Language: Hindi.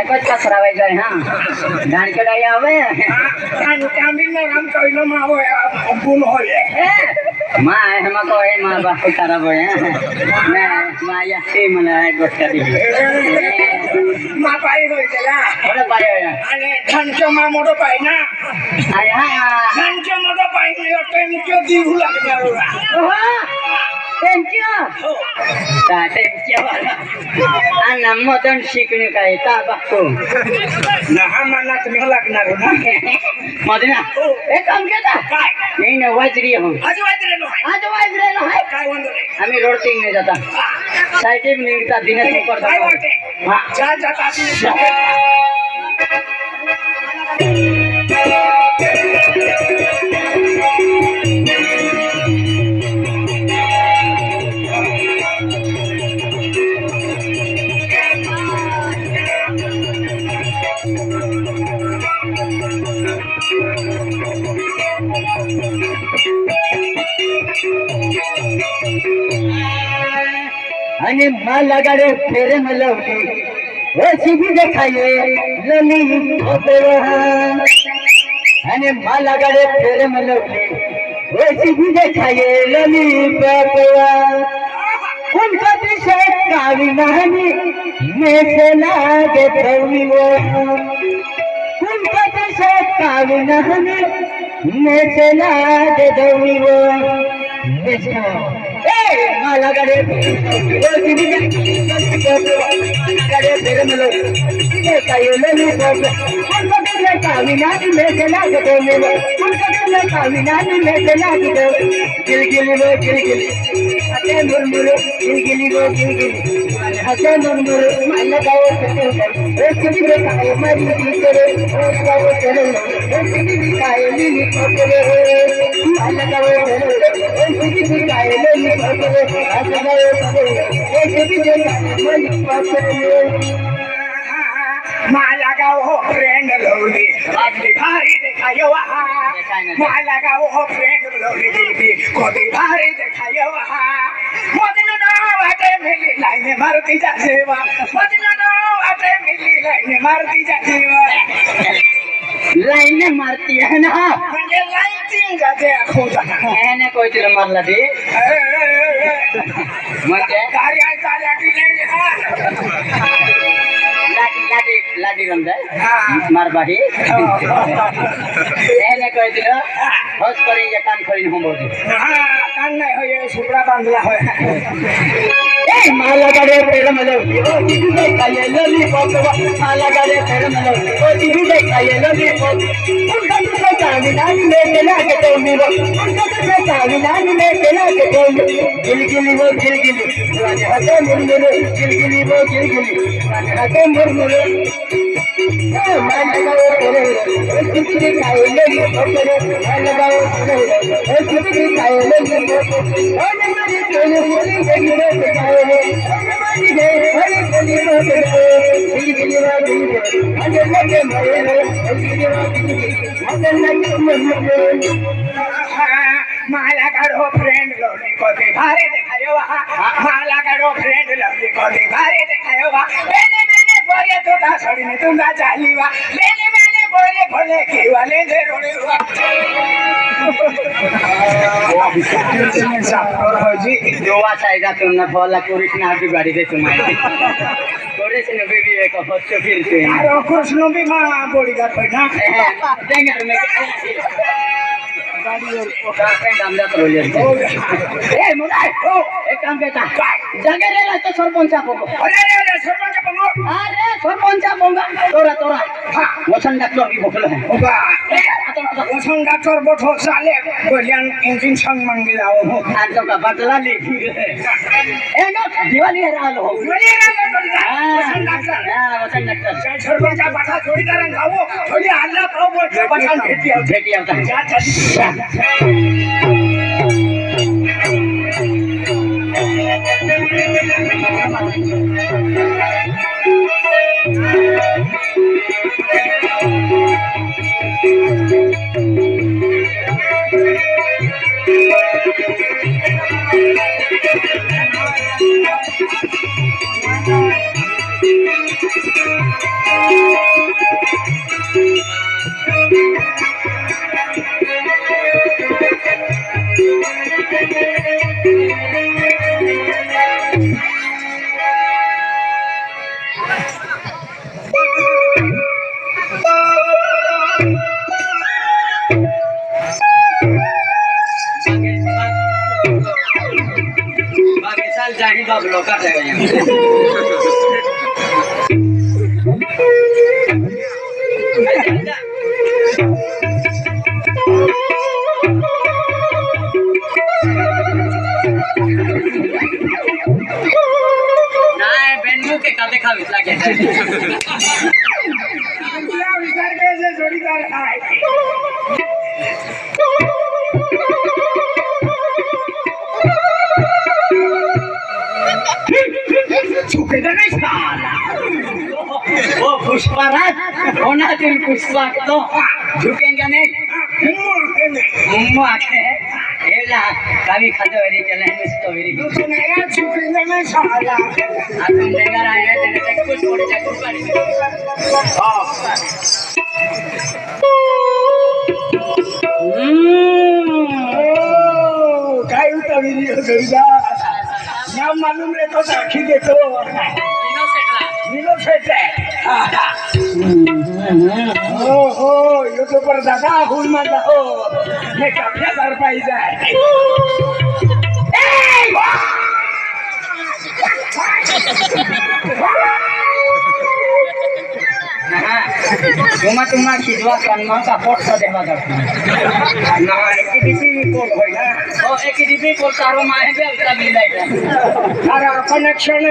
एकच कचरा वाई जाय हां गाणकडे आवे आणि कांबीने राम कइलो मावो बुल होले माय हम को है मां बाप खराब है मैं माया से मला गोष्ट दी मा पाई होय गेला बरं पाय आणि धनचो मा मोठो पाई ना आय हा धनचो मोठो पाई नाही टेमचो दिहू लागणार थँक यू थँक यू आणि मदन शिकणे काय ता बापू ना मला तुम्ही लागणार ना मदना एक काम केला काय नाही ना वाजरी हो आज वाजरेलो आहे आज वाजरेलो आहे काय वंदो रे आम्ही रोड तीन नाही जाता सायटिक निघता दिनेश करता काय वाटे हां जा जाता आणि मला गाडे फेरे मलवली वशी भी देखाये लली आणि मला गाडे फेरे मलवली वशी भी देखाये लली बापवा उनका दिशा कावी नाही मेसे लागे धवी वो उनका दिशा कावी नाही मेसे लागे धवी वो मला गाडे फेरे मलो काय लली बापवा कावी नाही मेसे लागे धवी वो कावी नाही मेसे लागे धवी गिलगिली वो गिलगिली हसे मुरमुरे गिलगिली वो गिलगिली हसे मुरमुरे मला गाव चले किती काय मरी तिकडे गाव चले किती काय लिली पकडे मला गाव चले किती काय लिली पकडे असं गाव चले किती काय मरी पकडे मला गाव हो फ्रेंड लवली अगदी भारी देखायो मला गाव हो फ्रेंड लवली दिलकी कोदी भारी देखायो मदन वाटे मिली लाईने मारुती जासेवा मदन वाटे मिली लाईने मारुती जासेवा लाईन मारती है ना म्हणजे लाईन तीन जाते खोजा मैंने कोई तिला मारला दे म्हणजे कार्य चाल्या की नाही लाडी लाडी रमदा मारबाही मैंने कोई तिला होस करी या कान खोइन हम बोल कान नाही होय सुपडा बांधला होय ए माला गाडे फेर मलो दे काय लली पॉपवा माला गाडे फेर मलो ओ दे काय लली पॉप उनका तो कावी नानी में केला के तो मीरो उनका तो कावी नानी में केला के तो गिलगिली वो गिलगिली वाले हसे मुरमुरे गिलगिली वो गिलगिली वाले हसे मुरमुरे माला गाओ फेर किती काय लली पॉपरे माला गाओ फेर किती काय लली पॉप ओ मेरी कोने बोली गिरे के काय मानी गए हरे गली में गिलगिली वो गिलगिली अरे लगे मरे गिलगिली वो गिलगिली माला काढो फ्रेंड लवली कोती भारी देखायो माला काढो फ्रेंड लवली कोती भारी देखायो लेने मैंने बोरे तो ता छोड़ी ने तुम चाली वा लेने मैंने बोरे भले की वाले दे रोड़े हुआ जी जोवा साइडा तुमने बोला कृष्ण की गाड़ी दे तुम्हारी कृष्ण बेबी एक हत्या फिरते अरे कृष्ण भी मां बॉडी का ना देंगे में गाड़ी और फ्रेंड हम जात रोले ए मुराय ओ एक काम करता जगह रे तो सरपंच बोंगा अरे सरपंच बोंगा अरे सरपंच बोंगा तोरा तोरा हां वसन डॉक्टर की बोतल है ओबा वसन डॉक्टर बोथो साले गोलियन इंजेक्शन मांगे आओ आज तो का बदला ले ए नो दिवाली हरालो दिवाली हरालो वसन डॉक्टर हां वसन डॉक्टर सरपंच बाटा जोड़ीदार गावो थोड़ी हल्ला पाओ पठान भेटी आवता जा जा सीधा ब्लॉक कर देगा यहाँ नाही बेंडू के का देखा विसला के तुला विचार करायचा जोडीदार आहे झुकेगा नाही साला ओ पुष्पराज होना दिल पुष्पा तो झुकेंगे नहीं मुम्मा के एला कभी खाते वेरी चले मिस्तो वेरी झुकेगा नाही साला तुम देगा आए तेरे तक कुछ छोड़ जा कुछ काय होता व्हिडिओ जोडीदार ना मालूम रहता साखी देतो फेट आहे हो हो यो पर दादा हुल माझा हो हे कापल्यादार पाहिजे तुम्हा खिजवा कन्मा का पोट सा देवा करता ना एकीडीपी रिपोर्ट होय ना ओ एक डीपी पोट सारो माहे बे उसका मिलाय अरे कनेक्शन